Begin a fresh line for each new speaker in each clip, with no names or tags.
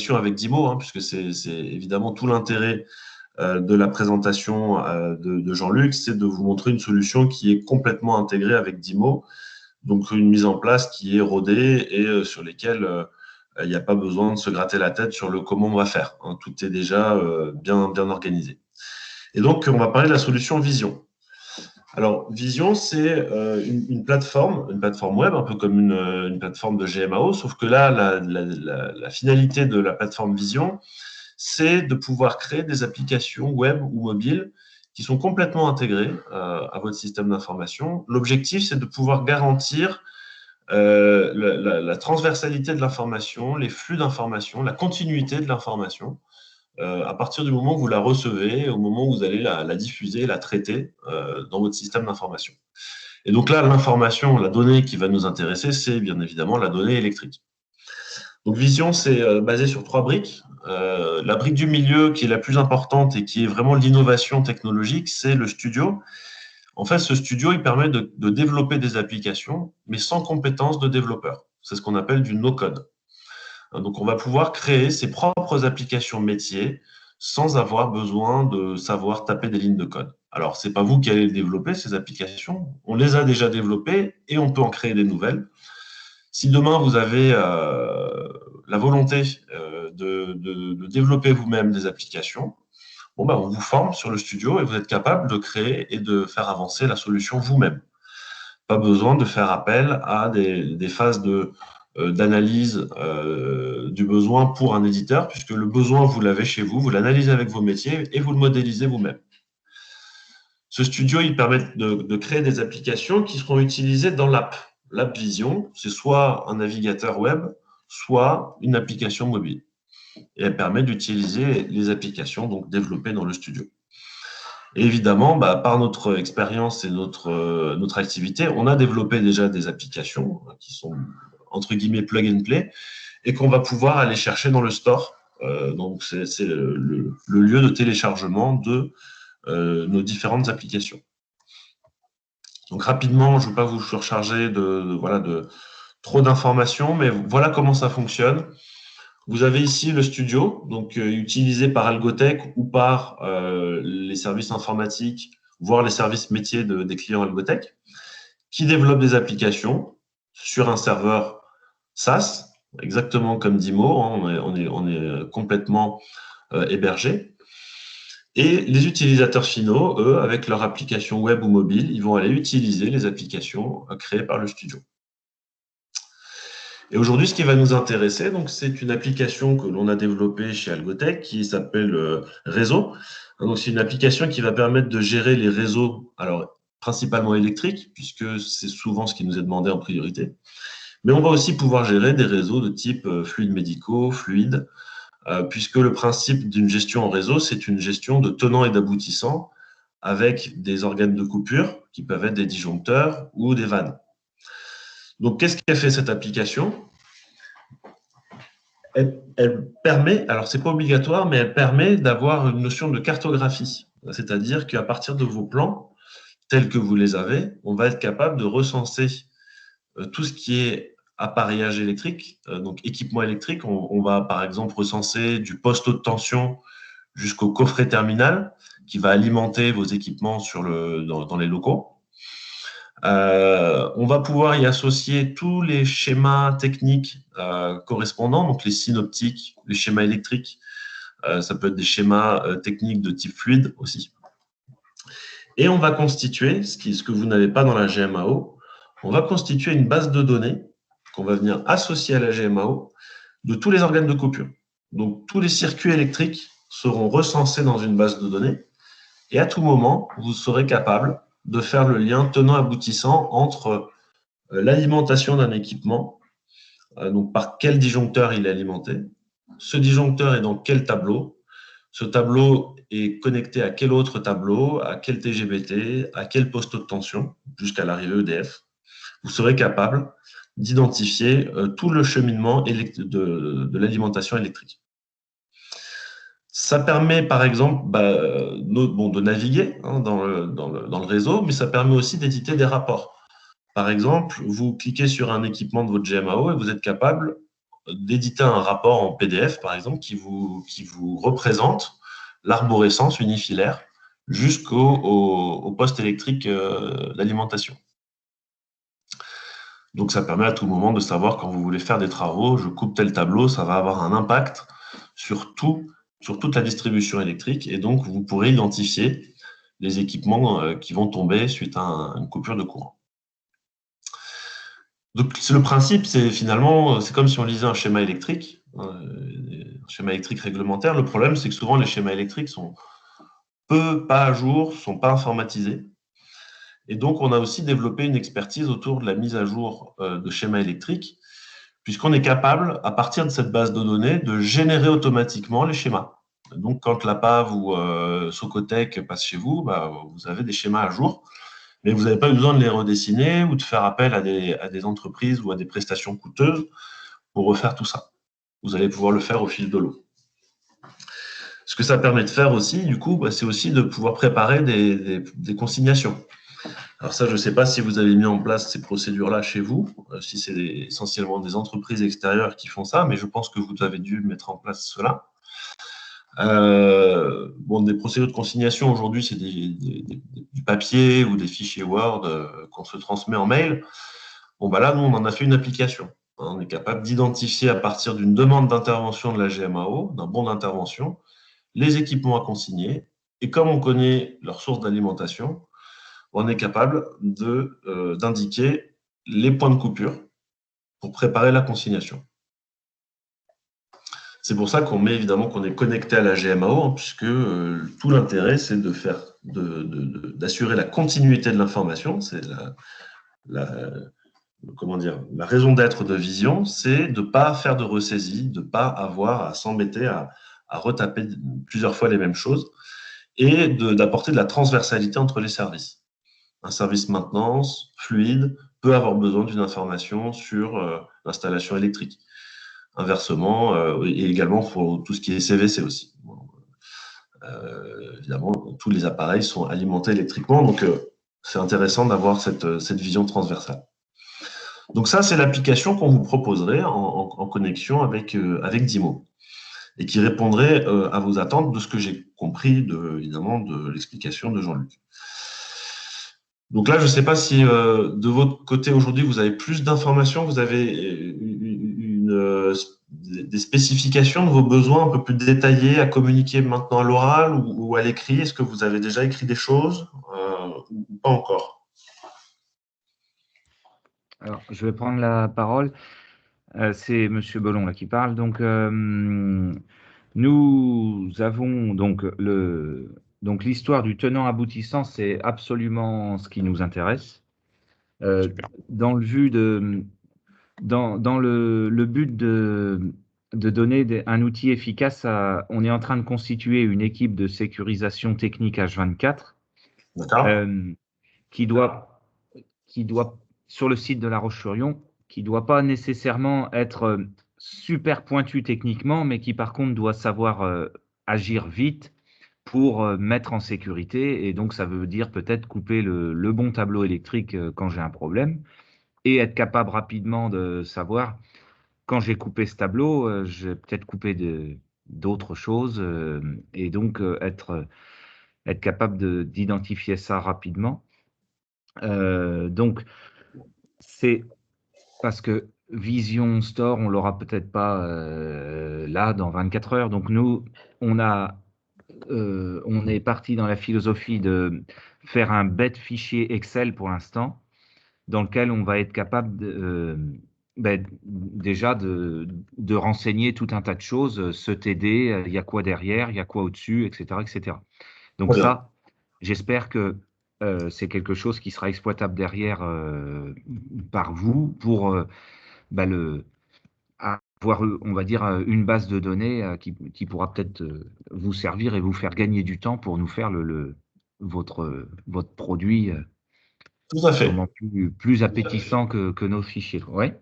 connexion avec Dimo, hein, puisque c'est évidemment tout l'intérêt de la présentation de Jean-Luc, c'est de vous montrer une solution qui est complètement intégrée avec Dimo, donc une mise en place qui est rodée et sur lesquelles il n'y a pas besoin de se gratter la tête sur le comment on va faire, hein. Tout est déjà bien organisé. Et donc, on va parler de la solution Vision. Alors, Vision, c'est une plateforme web, un peu comme une plateforme de GMAO, sauf que là, la finalité de la plateforme Vision, c'est de pouvoir créer des applications web ou mobiles qui sont complètement intégrées à votre système d'information. L'objectif, c'est de pouvoir garantir la transversalité de l'information, les flux d'information, la continuité de l'information, à partir du moment où vous la recevez, au moment où vous allez la diffuser, la traiter dans votre système d'information. Et donc là, l'information, la donnée qui va nous intéresser, c'est bien évidemment la donnée électrique. Donc Vision, c'est basé sur 3 briques. La brique du milieu, qui est la plus importante et qui est vraiment l'innovation technologique, c'est le studio. En fait, ce studio, il permet de développer des applications, mais sans compétences de développeur. C'est ce qu'on appelle du no-code. Donc, on va pouvoir créer ses propres applications métiers sans avoir besoin de savoir taper des lignes de code. Alors, ce n'est pas vous qui allez développer ces applications. On les a déjà développées et on peut en créer des nouvelles. Si demain, vous avez la volonté de développer vous-même des applications, bon, on vous forme sur le studio et vous êtes capable de créer et de faire avancer la solution vous-même. Pas besoin de faire appel à des phases d'analyse du besoin pour un éditeur, puisque le besoin, vous l'avez chez vous, vous l'analysez avec vos métiers et vous le modélisez vous-même. Ce studio, il permet de créer des applications qui seront utilisées dans l'app. L'app Vision, c'est soit un navigateur web, soit une application mobile. Et elle permet d'utiliser les applications donc développées dans le studio. Et évidemment, par notre expérience et notre activité, on a développé déjà des applications qui sont entre guillemets plug and play et qu'on va pouvoir aller chercher dans le store. Donc, c'est le lieu de téléchargement de nos différentes applications. Donc, rapidement, je ne veux pas vous surcharger de trop d'informations, mais voilà comment ça fonctionne. Vous avez ici le studio, donc utilisé par Algotech ou par les services informatiques, voire les services métiers des clients Algotech, qui développent des applications sur un serveur SaaS, exactement comme Dimo, hein, on est complètement hébergé. Et les utilisateurs finaux, eux, avec leur application web ou mobile, ils vont aller utiliser les applications créées par le studio. Et aujourd'hui, ce qui va nous intéresser, donc, c'est une application que l'on a développée chez Algotech qui s'appelle Réseau. Donc, c'est une application qui va permettre de gérer les réseaux, alors principalement électriques, puisque c'est souvent ce qui nous est demandé en priorité. Mais on va aussi pouvoir gérer des réseaux de type fluides médicaux, fluides, puisque le principe d'une gestion en réseau, c'est une gestion de tenants et d'aboutissants avec des organes de coupure qui peuvent être des disjoncteurs ou des vannes. Donc, qu'est-ce qu'a fait cette application ? Elle permet, alors c'est pas obligatoire, mais elle permet d'avoir une notion de cartographie. C'est-à-dire qu'à partir de vos plans, tels que vous les avez, on va être capable de recenser tout ce qui est appareillage électrique, donc équipement électrique. On va par exemple recenser du poste haute tension jusqu'au coffret terminal qui va alimenter vos équipements dans les locaux. On va pouvoir y associer tous les schémas techniques correspondants, donc les synoptiques, les schémas électriques, ça peut être des schémas techniques de type fluide aussi. Et on va constituer, ce que vous n'avez pas dans la GMAO, on va constituer une base de données qu'on va venir associer à la GMAO de tous les organes de coupure. Donc, tous les circuits électriques seront recensés dans une base de données et à tout moment, vous serez capable de faire le lien tenant-aboutissant entre l'alimentation d'un équipement, donc par quel disjoncteur il est alimenté, ce disjoncteur est dans quel tableau, ce tableau est connecté à quel autre tableau, à quel TGBT, à quel poste haute tension, jusqu'à l'arrivée EDF. Vous serez capable d'identifier tout le cheminement de l'alimentation électrique. Ça permet, par exemple, de naviguer dans le réseau, mais ça permet aussi d'éditer des rapports. Par exemple, vous cliquez sur un équipement de votre GMAO et vous êtes capable, d'éditer un rapport en PDF, par exemple, qui vous représente l'arborescence unifilaire jusqu'au poste électrique d'alimentation. Donc, ça permet à tout moment de savoir quand vous voulez faire des travaux, je coupe tel tableau, ça va avoir un impact sur toute la distribution électrique. Et donc, vous pourrez identifier les équipements qui vont tomber suite à une coupure de courant. Donc, le principe, c'est finalement, c'est comme si on lisait un schéma électrique réglementaire. Le problème, c'est que souvent, les schémas électriques sont pas à jour, sont pas informatisés. Et donc, on a aussi développé une expertise autour de la mise à jour de schémas électriques, puisqu'on est capable, à partir de cette base de données, de générer automatiquement les schémas. Donc, quand la PAV ou Socotec passe chez vous, vous avez des schémas à jour, mais vous n'avez pas besoin de les redessiner ou de faire appel à des entreprises ou à des prestations coûteuses pour refaire tout ça. Vous allez pouvoir le faire au fil de l'eau. Ce que ça permet de faire aussi, du coup, c'est aussi de pouvoir préparer des consignations. Alors ça, je ne sais pas si vous avez mis en place ces procédures-là chez vous, si c'est essentiellement des entreprises extérieures qui font ça, mais je pense que vous avez dû mettre en place cela. Des procédures de consignation, aujourd'hui, c'est du papier ou des fichiers Word qu'on se transmet en mail. Là, nous, on en a fait une application. On est capable d'identifier à partir d'une demande d'intervention de la GMAO, d'un bon d'intervention, les équipements à consigner. Et comme on connaît leur source d'alimentation, on est capable d'indiquer les points de coupure pour préparer la consignation. C'est pour ça qu'on met évidemment qu'on est connecté à la GMAO, puisque tout l'intérêt, c'est d'assurer la continuité de l'information. C'est la raison d'être de Vision, c'est de ne pas faire de ressaisie, de ne pas avoir à s'embêter à retaper plusieurs fois les mêmes choses et d'apporter de la transversalité entre les services. Un service maintenance fluide peut avoir besoin d'une information sur l'installation électrique. Inversement, et également pour tout ce qui est CVC aussi. Évidemment, tous les appareils sont alimentés électriquement, donc c'est intéressant d'avoir cette vision transversale. Donc ça, c'est l'application qu'on vous proposerait en connexion avec Dimo et qui répondrait à vos attentes de ce que j'ai compris, évidemment, de l'explication de Jean-Luc. Donc là, je ne sais pas si de votre côté aujourd'hui, vous avez plus d'informations, vous avez des spécifications de vos besoins un peu plus détaillés à communiquer maintenant à l'oral ou à l'écrit. Est-ce que vous avez déjà écrit des choses ou pas encore?
Alors, je vais prendre la parole. C'est Monsieur Bollon là qui parle. Donc, nous avons donc l'histoire du tenant aboutissant, c'est absolument ce qui nous intéresse. Dans le but de donner un outil efficace, on est en train de constituer une équipe de sécurisation technique H24 qui doit sur le site de La Roche-sur-Yon, qui doit pas nécessairement être super pointu techniquement, mais qui par contre doit savoir agir vite pour mettre en sécurité. Et donc, ça veut dire peut-être couper le bon tableau électrique quand j'ai un problème et être capable rapidement de savoir quand j'ai coupé ce tableau, j'ai peut-être coupé d'autres choses et donc être capable d'identifier ça rapidement. Donc, c'est parce que Vision Store, on l'aura peut-être pas là dans 24 heures. Donc nous, on est parti dans la philosophie de faire un bête fichier Excel pour l'instant, dans lequel on va être capable déjà de renseigner tout un tas de choses, ce TD, il y a quoi derrière, il y a quoi au-dessus, etc., etc. Donc ça, j'espère que c'est quelque chose qui sera exploitable derrière par vous pour avoir, on va dire, une base de données qui pourra peut-être vous servir et vous faire gagner du temps pour nous faire votre produit
tout à fait.
sûrement plus appétissant que nos fichiers. Ouais.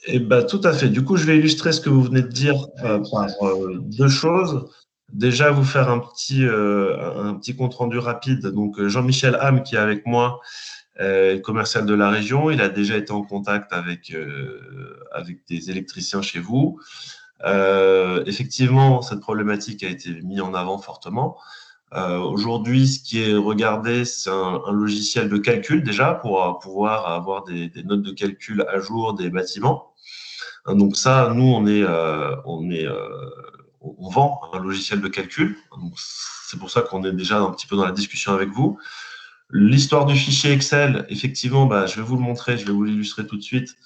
Et tout à fait. Du coup, je vais illustrer ce que vous venez de dire par deux choses. Déjà, vous faire un petit compte rendu rapide. Donc, Jean-Michel Ham, qui est avec moi, commercial de la région. Il a déjà été en contact avec des électriciens chez vous. Effectivement, cette problématique a été mise en avant fortement. Aujourd'hui, ce qui est regardé, c'est un logiciel de calcul déjà pour pouvoir avoir des notes de calcul à jour des bâtiments. Donc ça, nous, on vend un logiciel de calcul. C'est pour ça qu'on est déjà un petit peu dans la discussion avec vous. L'histoire du fichier Excel, effectivement, je vais vous le montrer, je vais vous l'illustrer tout de suite.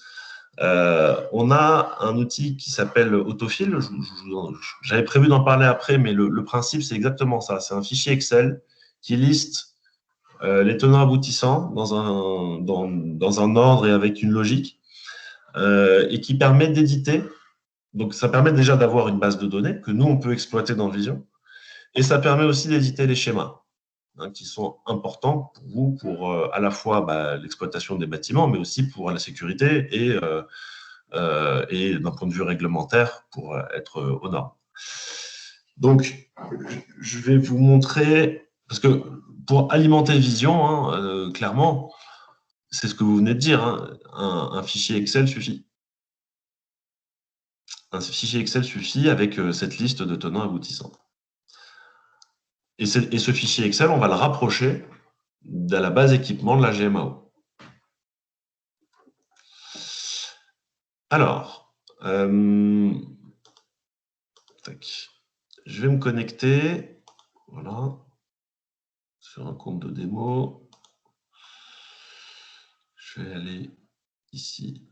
On a un outil qui s'appelle Autofill. J'avais prévu d'en parler après, mais le principe, c'est exactement ça. C'est un fichier Excel qui liste les tenants aboutissants dans un ordre et avec une logique, et qui permet d'éditer. Donc, ça permet déjà d'avoir une base de données que nous, on peut exploiter dans Vision. Et ça permet aussi d'éditer les schémas, qui sont importants pour vous, pour à la fois l'exploitation des bâtiments, mais aussi pour la sécurité et d'un point de vue réglementaire pour être aux normes. Donc, je vais vous montrer, parce que pour alimenter Vision, clairement, c'est ce que vous venez de dire, un fichier Excel suffit. Un fichier Excel suffit avec cette liste de tenants aboutissants. Et ce fichier Excel, on va le rapprocher de la base équipement de la GMAO. Alors, je vais me connecter, voilà, sur un compte de démo. Je vais aller ici.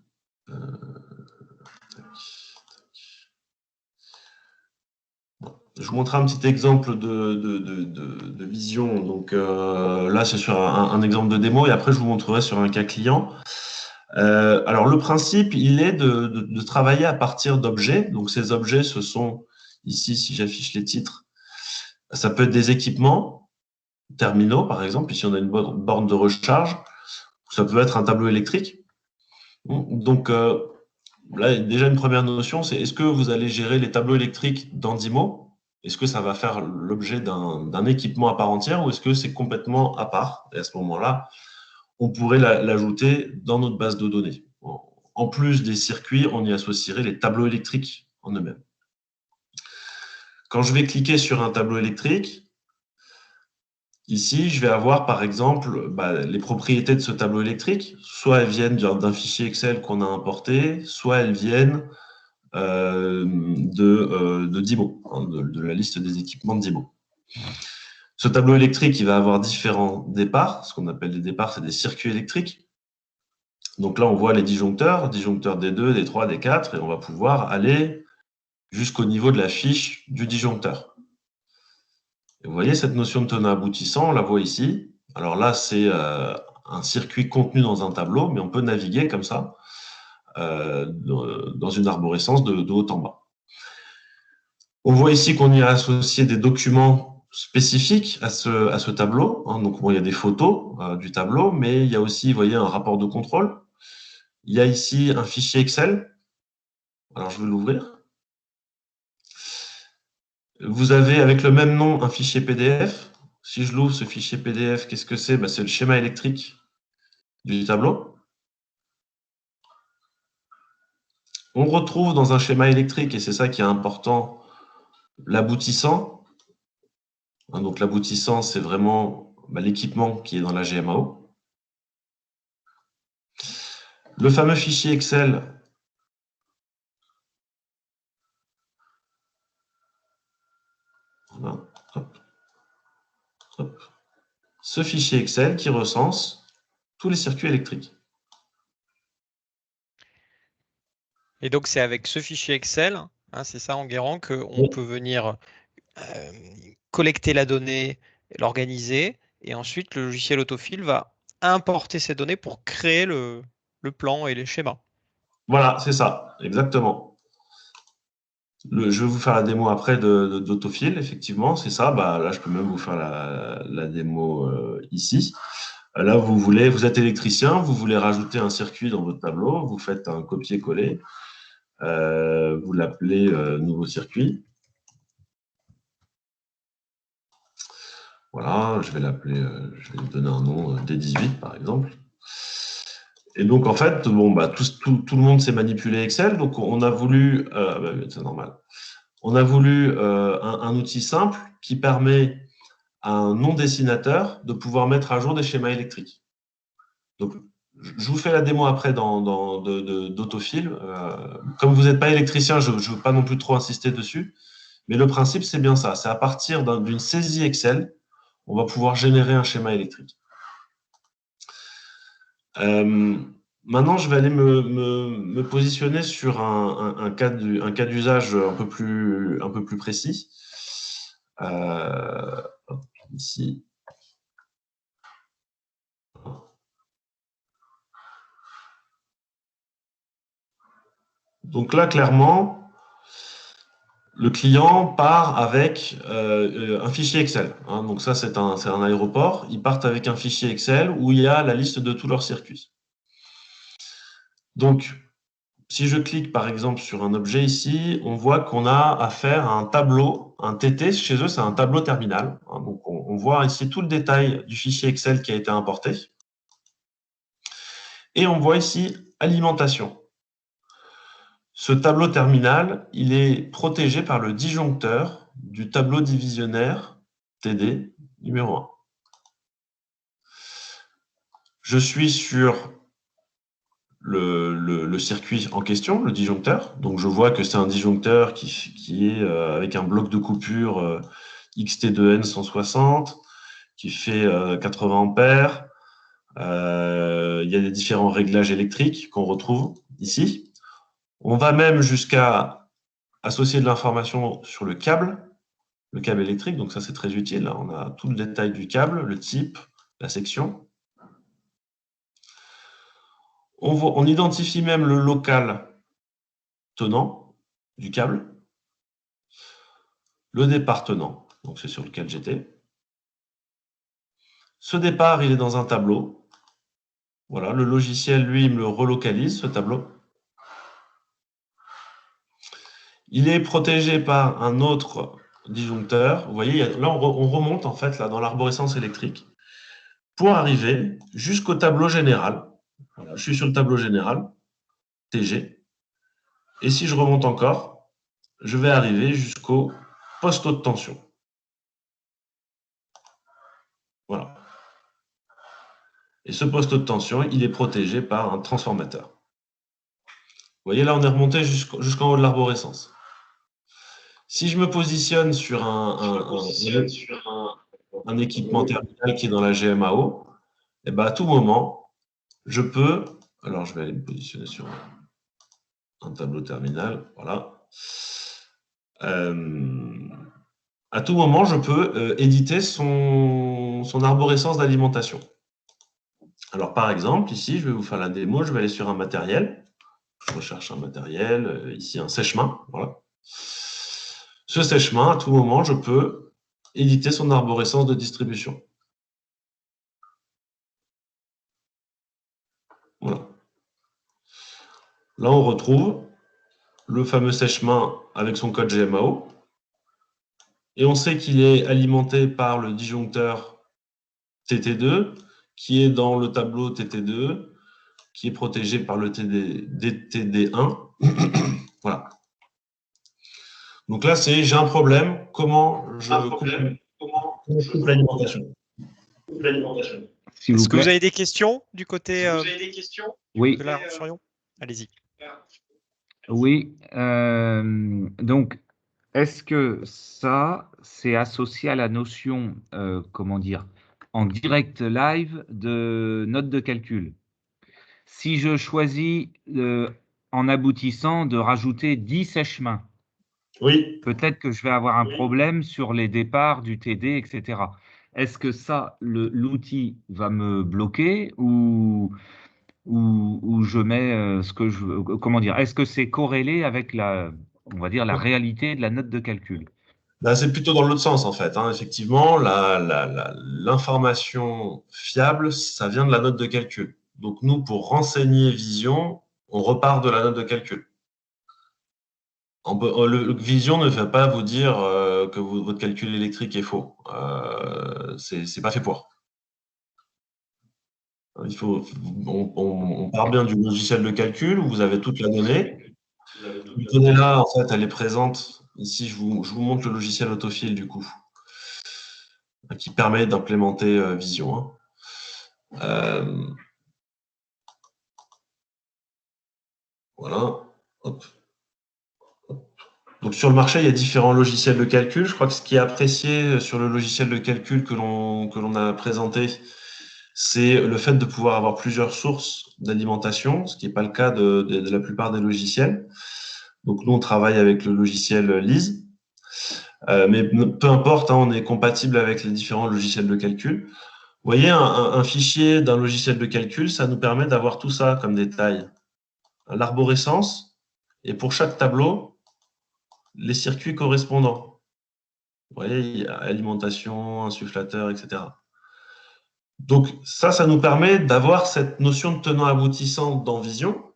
Je vous montre un petit exemple de vision. Donc là, c'est sur un exemple de démo et après, je vous montrerai sur un cas client. Alors, le principe, il est de travailler à partir d'objets. Donc, ces objets, ce sont, ici, si j'affiche les titres, ça peut être des équipements, terminaux, par exemple. Ici, on a une borne de recharge. Ça peut être un tableau électrique. Donc, là, déjà, une première notion, c'est est-ce que vous allez gérer les tableaux électriques dans Dimo? Est-ce que ça va faire l'objet d'un équipement à part entière ou est-ce que c'est complètement à part? Et à ce moment-là, on pourrait l'ajouter dans notre base de données. En plus des circuits, on y associerait les tableaux électriques en eux-mêmes. Quand je vais cliquer sur un tableau électrique, ici, je vais avoir par exemple les propriétés de ce tableau électrique. Soit elles viennent d'un fichier Excel qu'on a importé, soit elles viennent de Dimo, de la liste des équipements de Dimo. Ce tableau électrique, il va avoir différents départs. Ce qu'on appelle des départs, c'est des circuits électriques. Donc là, on voit les disjoncteurs D2, D3, D4, et on va pouvoir aller jusqu'au niveau de la fiche du disjoncteur. Et vous voyez cette notion de tenant aboutissant, on la voit ici. Alors là, c'est un circuit contenu dans un tableau, mais on peut naviguer comme ça dans une arborescence de haut en bas. On voit ici qu'on y a associé des documents spécifiques à ce tableau. Donc, bon, il y a des photos du tableau, mais il y a aussi, vous voyez, un rapport de contrôle. Il y a ici un fichier Excel. Alors, je vais l'ouvrir. Vous avez, avec le même nom, un fichier PDF. Si je l'ouvre, ce fichier PDF, qu'est-ce que c'est? C'est le schéma électrique du tableau. On retrouve dans un schéma électrique, et c'est ça qui est important, l'aboutissant. Donc, l'aboutissant, c'est vraiment l'équipement qui est dans la GMAO. Le fameux fichier Excel. Voilà. Hop. Hop. Ce fichier Excel qui recense tous les circuits électriques.
Et donc, c'est avec ce fichier Excel, c'est ça, Enguerrand, qu'on peut venir collecter la donnée, l'organiser, et ensuite, le logiciel Autofill va importer ces données pour créer le plan et les schémas.
Voilà, c'est ça, exactement. Je vais vous faire la démo après d'Autofill, effectivement, c'est ça. Là, je peux même vous faire la démo ici. Là, vous êtes électricien, vous voulez rajouter un circuit dans votre tableau, vous faites un copier-coller, vous l'appelez nouveau circuit. Voilà, je vais l'appeler, je vais lui donner un nom D18 par exemple. Et donc, en fait, bon, bah, tout le monde sait manipuler Excel. Donc, on a voulu, c'est normal, on a voulu un outil simple qui permet à un non-dessinateur de pouvoir mettre à jour des schémas électriques. Donc, je vous fais la démo après d'Autofill. Comme vous n'êtes pas électricien, je ne veux pas non plus trop insister dessus. Mais le principe, c'est bien ça. C'est à partir d'une saisie Excel, on va pouvoir générer un schéma électrique. Maintenant, je vais aller me positionner sur un cas d'usage un peu plus précis. Ici. Donc là, clairement, le client part avec un fichier Excel. Hein. Donc ça, c'est un aéroport. Ils partent avec un fichier Excel où il y a la liste de tous leurs circuits. Donc, si je clique par exemple sur un objet ici, on voit qu'on a affaire à un tableau, un TT. Chez eux, c'est un tableau terminal. Hein. Donc, on voit ici tout le détail du fichier Excel qui a été importé. Et on voit ici alimentation. Ce tableau terminal, il est protégé par le disjoncteur du tableau divisionnaire TD numéro 1. Je suis sur le circuit en question, le disjoncteur. Donc, je vois que c'est un disjoncteur qui est avec un bloc de coupure XT2N 160 qui fait 80 ampères. Il y a des différents réglages électriques qu'on retrouve ici. On va même jusqu'à associer de l'information sur le câble électrique. Donc ça, c'est très utile. Là, on a tout le détail du câble, le type, la section. On identifie même le local tenant du câble, le départ tenant, donc c'est sur lequel j'étais. Ce départ, il est dans un tableau. Voilà, le logiciel, lui, il me le relocalise, ce tableau. Il est protégé par un autre disjoncteur. Vous voyez, là, on remonte en fait là, dans l'arborescence électrique pour arriver jusqu'au tableau général. Voilà, je suis sur le tableau général, TG. Et si je remonte encore, je vais arriver jusqu'au poste haute tension. Voilà. Et ce poste haute tension, il est protégé par un transformateur. Vous voyez, là, on est remonté jusqu'en haut de l'arborescence. Si je me positionne sur un équipement terminal qui est dans la GMAO, et ben à tout moment, je peux. Alors, je vais aller me positionner sur un tableau terminal. Voilà. À tout moment, je peux éditer son arborescence d'alimentation. Alors, par exemple, ici, je vais vous faire la démo. Je vais aller sur un matériel. Je recherche un matériel. Ici, un sèche-main. Voilà. Ce sèche-main, à tout moment, je peux éditer son arborescence de distribution. Voilà. Là, on retrouve le fameux sèche-main avec son code GMAO. Et on sait qu'il est alimenté par le disjoncteur TT2, qui est dans le tableau TT2, qui est protégé par le DTD1. Voilà. Donc là, j'ai un problème. Comment je coupe l'alimentation?
Est-ce que vous avez des questions du côté
Oui.
de la Roche-sur-Yon? Allez-y.
Oui. Donc, est-ce que ça, c'est associé à la notion, comment dire, en direct live de note de calcul? Si je choisis, en aboutissant, de rajouter 10 sèche-mains,
Oui.
peut-être que je vais avoir un problème sur les départs du TD, etc. Est-ce que ça, l'outil va me bloquer ou je mets ce que je veux? Comment dire? Est-ce que c'est corrélé avec on va dire, la réalité de la note de calcul?
Là, c'est plutôt dans l'autre sens, en fait. Hein. Effectivement, l'information fiable, ça vient de la note de calcul. Donc, nous, pour renseigner Vision, on repart de la note de calcul. Le Vision ne va pas vous dire que votre calcul électrique est faux. C'est pas fait pour. On part bien du logiciel de calcul où vous avez toute la donnée. Cette donnée-là, en fait, elle est présente. Ici, je vous montre le logiciel Autofill, du coup, qui permet d'implémenter Vision. Voilà. Hop. Donc, sur le marché, il y a différents logiciels de calcul. Je crois que ce qui est apprécié sur le logiciel de calcul que l'on a présenté, c'est le fait de pouvoir avoir plusieurs sources d'alimentation, ce qui n'est pas le cas de la plupart des logiciels. Donc, nous, on travaille avec le logiciel Lise. Mais peu importe, hein, on est compatible avec les différents logiciels de calcul. Vous voyez, un fichier d'un logiciel de calcul, ça nous permet d'avoir tout ça comme détail. L'arborescence, et pour chaque tableau, les circuits correspondants. Vous voyez, il y a alimentation, insufflateur, etc. Donc ça nous permet d'avoir cette notion de tenant-aboutissant dans Vision,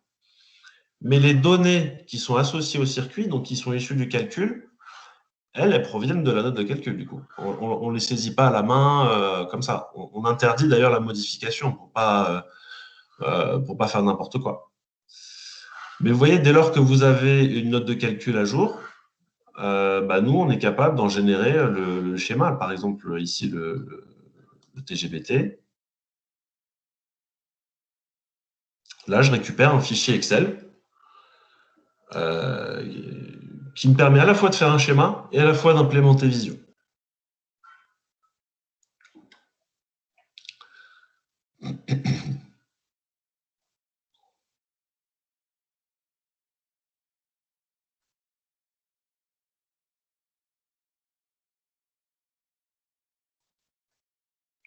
mais les données qui sont associées au circuit, donc qui sont issues du calcul, elles proviennent de la note de calcul, du coup. On ne les saisit pas à la main comme ça. On interdit d'ailleurs la modification pour pas faire n'importe quoi. Mais vous voyez, dès lors que vous avez une note de calcul à jour, nous, on est capable d'en générer le schéma. Par exemple, ici, le TGBT. Là, je récupère un fichier Excel qui me permet à la fois de faire un schéma et à la fois d'implémenter Vision.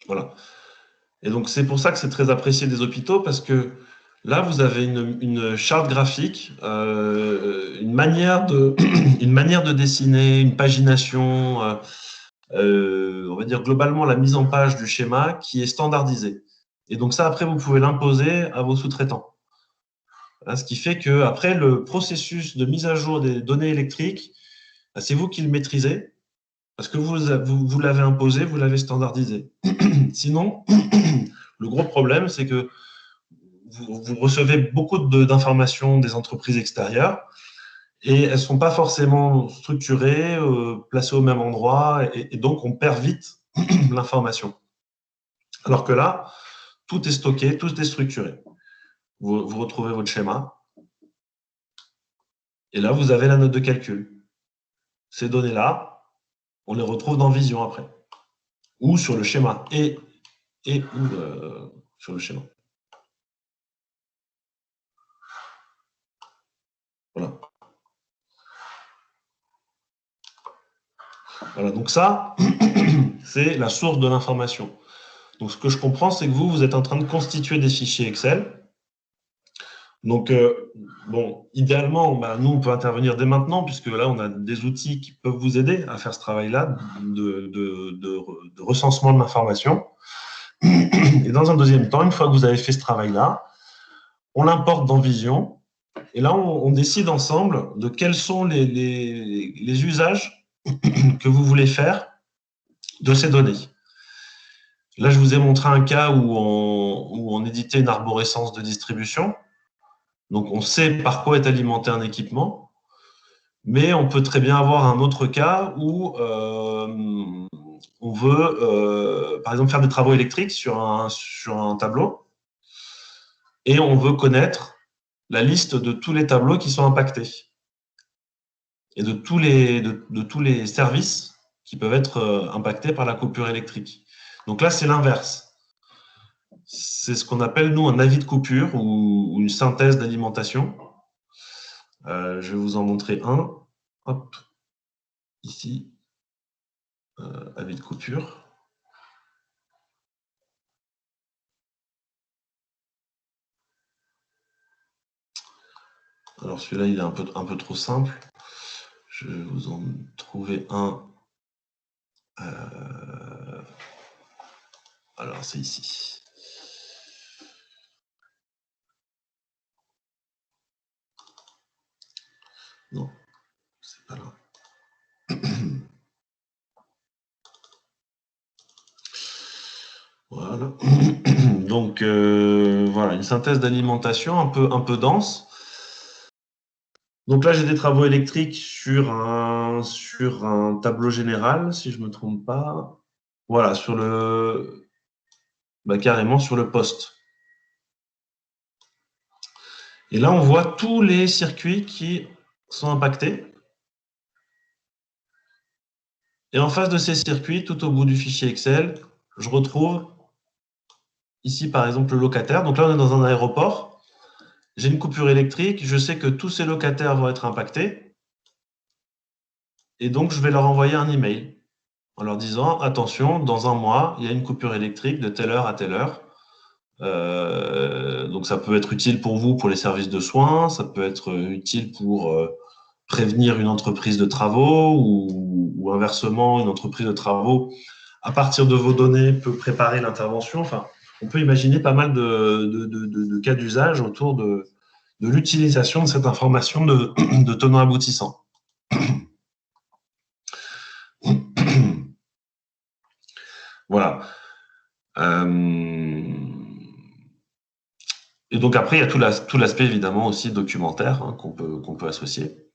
Voilà. Et donc, c'est pour ça que c'est très apprécié des hôpitaux, parce que là, vous avez une charte graphique, une manière de dessiner, une pagination, on va dire globalement la mise en page du schéma qui est standardisée. Et donc ça, après, vous pouvez l'imposer à vos sous-traitants. Ce qui fait que après le processus de mise à jour des données électriques, c'est vous qui le maîtrisez, parce que vous l'avez imposé, vous l'avez standardisé. Sinon, le gros problème, c'est que vous recevez beaucoup d'informations des entreprises extérieures et elles ne sont pas forcément structurées, placées au même endroit, et donc on perd vite l'information. Alors que là, tout est stocké, tout est structuré. Vous retrouvez votre schéma, et là, vous avez la note de calcul. Ces données-là, on les retrouve dans Vision après, ou sur le schéma, sur le schéma. Voilà. Voilà, donc ça, c'est la source de l'information. Donc ce que je comprends, c'est que vous êtes en train de constituer des fichiers Excel. Donc, idéalement, nous, on peut intervenir dès maintenant, puisque là, on a des outils qui peuvent vous aider à faire ce travail-là de recensement de l'information. Et dans un deuxième temps, une fois que vous avez fait ce travail-là, on l'importe dans Vision, et là, on décide ensemble de quels sont les usages que vous voulez faire de ces données. Là, je vous ai montré un cas où on éditait une arborescence de distribution. Donc, on sait par quoi est alimenté un équipement, mais on peut très bien avoir un autre cas où on veut, par exemple, faire des travaux électriques sur un tableau, et on veut connaître la liste de tous les tableaux qui sont impactés et de tous les services qui peuvent être impactés par la coupure électrique. Donc là, c'est l'inverse. C'est ce qu'on appelle, nous, un avis de coupure ou une synthèse d'alimentation. Je vais vous en montrer un. Hop, ici, avis de coupure. Alors celui-là, il est un peu trop simple. Je vais vous en trouver un. Alors, c'est ici. Non, c'est pas là. Voilà. donc, voilà, une synthèse d'alimentation un peu dense. Donc là, j'ai des travaux électriques sur un tableau général, si je ne me trompe pas. Voilà, carrément sur le poste. Et là, on voit tous les circuits qui sont impactés. Et en face de ces circuits, tout au bout du fichier Excel, je retrouve ici, par exemple, le locataire. Donc là, on est dans un aéroport. J'ai une coupure électrique. Je sais que tous ces locataires vont être impactés. Et donc, je vais leur envoyer un email en leur disant, attention, dans un mois, il y a une coupure électrique de telle heure à telle heure. Donc, ça peut être utile pour vous, pour les services de soins. Ça peut être utile pour prévenir une entreprise de travaux ou inversement, une entreprise de travaux, à partir de vos données, peut préparer l'intervention. Enfin, on peut imaginer pas mal de cas d'usage autour de l'utilisation de cette information de tenant aboutissant. Voilà. Et donc après, il y a tout l'aspect évidemment aussi documentaire qu'on peut associer.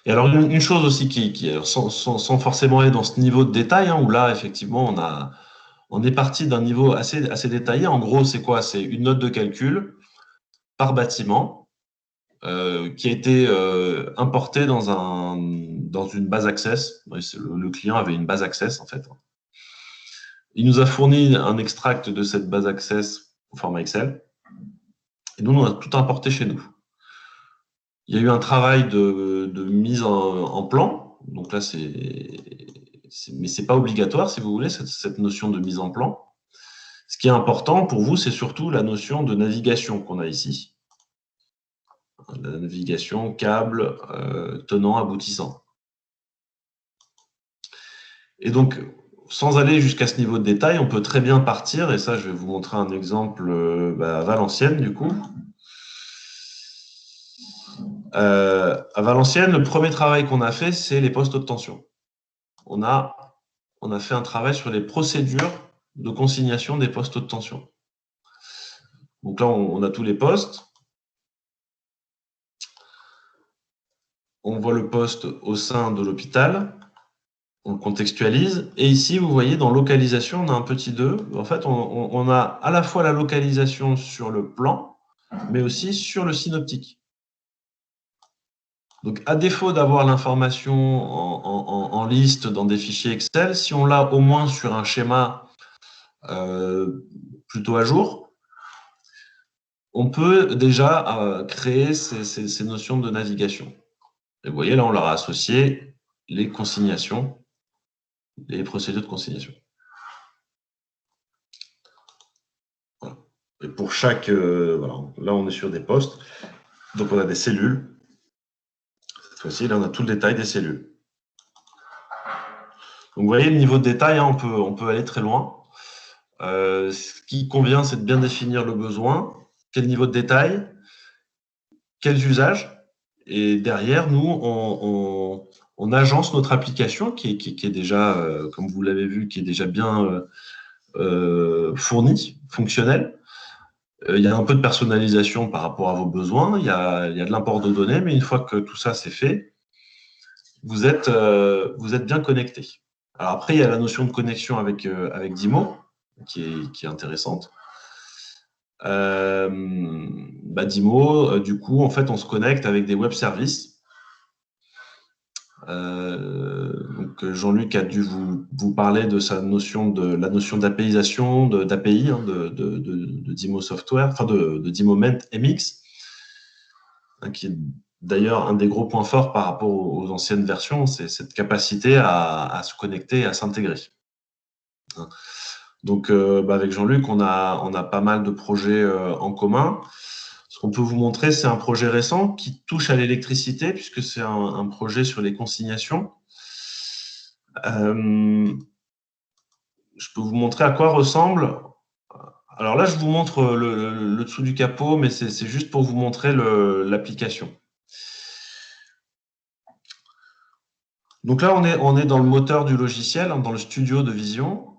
Et alors une chose aussi qui sans forcément aller dans ce niveau de détail, où là effectivement on est parti d'un niveau assez détaillé. En gros, c'est quoi? C'est une note de calcul par bâtiment qui a été importée dans une base Access. Le client avait une base Access en fait. Il nous a fourni un extract de cette base Access au format Excel. Et nous, on a tout importé chez nous. Il y a eu un travail de mise en plan. Donc là, mais c'est pas obligatoire, si vous voulez, cette notion de mise en plan. Ce qui est important pour vous, c'est surtout la notion de navigation qu'on a ici. La navigation câble, tenant, aboutissant. Et donc, sans aller jusqu'à ce niveau de détail, on peut très bien partir, et ça, je vais vous montrer un exemple à Valenciennes, du coup. À Valenciennes, le premier travail qu'on a fait, c'est les postes haute tension. On a fait un travail sur les procédures de consignation des postes haute tension. Donc là, on a tous les postes. On voit le poste au sein de l'hôpital. On le contextualise. Et ici, vous voyez, dans localisation, on a un petit 2. En fait, on a à la fois la localisation sur le plan, mais aussi sur le synoptique. Donc, à défaut d'avoir l'information en liste dans des fichiers Excel, si on l'a au moins sur un schéma plutôt à jour, on peut déjà créer ces notions de navigation. Et vous voyez, là, on leur a associé les consignations, les procédures de consignation. Voilà. Et pour chaque... voilà, là, on est sur des postes. Donc, on a des cellules. Cette fois-ci, là, on a tout le détail des cellules. Donc, vous voyez, le niveau de détail, on peut aller très loin. Ce qui convient, c'est de bien définir le besoin, quel niveau de détail, quels usages. Et derrière, nous, on agence notre application qui est déjà, comme vous l'avez vu, qui est déjà bien fournie, fonctionnelle. Il y a un peu de personnalisation par rapport à vos besoins, il y a de l'import de données, mais une fois que tout ça c'est fait, vous êtes bien connecté. Alors après, il y a la notion de connexion avec Dimo, qui est intéressante. Dimo, du coup, en fait, on se connecte avec des web services. Donc Jean-Luc a dû vous parler de la notion d'APIisation, d'API de Dimo Software, enfin de Dimoment MX, qui est d'ailleurs un des gros points forts par rapport aux anciennes versions, c'est cette capacité à se connecter et à s'intégrer. Donc avec Jean-Luc, on a pas mal de projets en commun. Ce qu'on peut vous montrer, c'est un projet récent qui touche à l'électricité, puisque c'est un projet sur les consignations. Je peux vous montrer à quoi ressemble. Alors là, je vous montre le dessous du capot, mais c'est juste pour vous montrer l'application. Donc là, on est dans le moteur du logiciel, dans le studio de vision.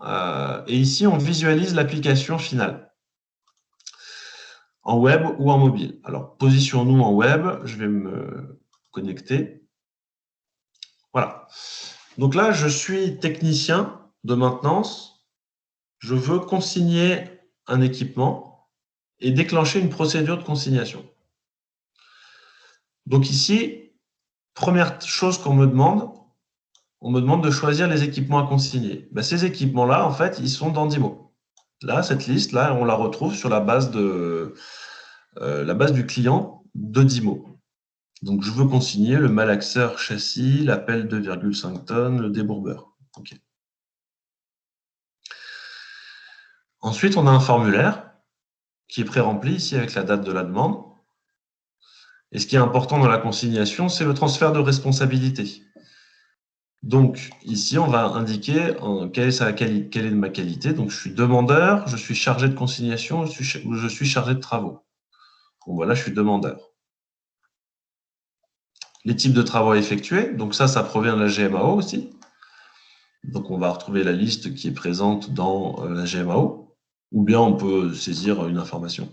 Et ici, on visualise l'application finale, en web ou en mobile. Alors, positionnons-nous en web. Je vais me connecter. Voilà. Donc là, je suis technicien de maintenance. Je veux consigner un équipement et déclencher une procédure de consignation. Donc ici, première chose qu'on me demande, on me demande de choisir les équipements à consigner. Ben, ces équipements-là, en fait, ils sont dans Dimo. Là, cette liste-là, on la retrouve sur la base du client de Dimo. Donc, je veux consigner le malaxeur châssis, la pelle 2,5 tonnes, le débourbeur. Okay. Ensuite, on a un formulaire qui est pré-rempli ici avec la date de la demande. Et ce qui est important dans la consignation, c'est le transfert de responsabilité. Donc, ici, on va indiquer quelle est ma qualité. Donc, je suis demandeur, je suis chargé de consignation, ou je suis chargé de travaux. Bon, voilà, je suis demandeur. Les types de travaux à effectuer, donc ça provient de la GMAO aussi. Donc, on va retrouver la liste qui est présente dans la GMAO, ou bien on peut saisir une information.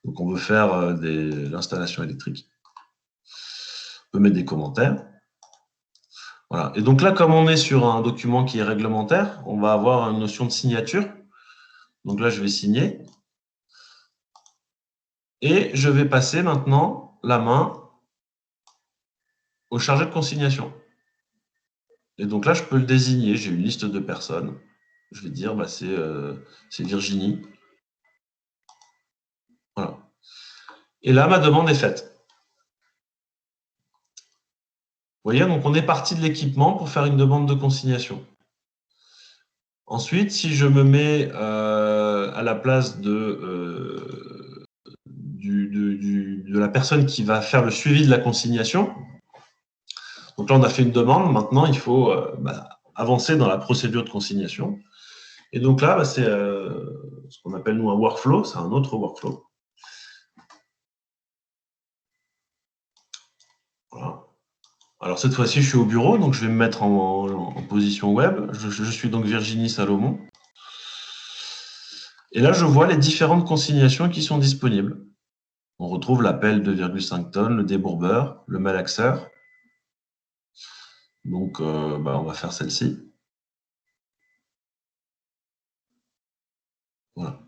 Donc, on veut faire l'installation électrique. On peut mettre des commentaires. Voilà. Et donc là, comme on est sur un document qui est réglementaire, on va avoir une notion de signature. Donc là, je vais signer. Et je vais passer maintenant la main au chargé de consignation. Et donc là, je peux le désigner. J'ai une liste de personnes. Je vais dire, bah, c'est Virginie. Voilà. Et là, ma demande est faite. Vous voyez, donc on est parti de l'équipement pour faire une demande de consignation. Ensuite, si je me mets à la place de la personne qui va faire le suivi de la consignation, donc là, on a fait une demande. Maintenant, il faut avancer dans la procédure de consignation. Et donc là, c'est ce qu'on appelle, nous, un workflow. C'est un autre workflow. Voilà. Alors, cette fois-ci, je suis au bureau, donc je vais me mettre en position web. Je suis donc Virginie Salomon. Et là, je vois les différentes consignations qui sont disponibles. On retrouve la pelle 2,5 tonnes, le débourbeur, le malaxeur. Donc, on va faire celle-ci. Voilà.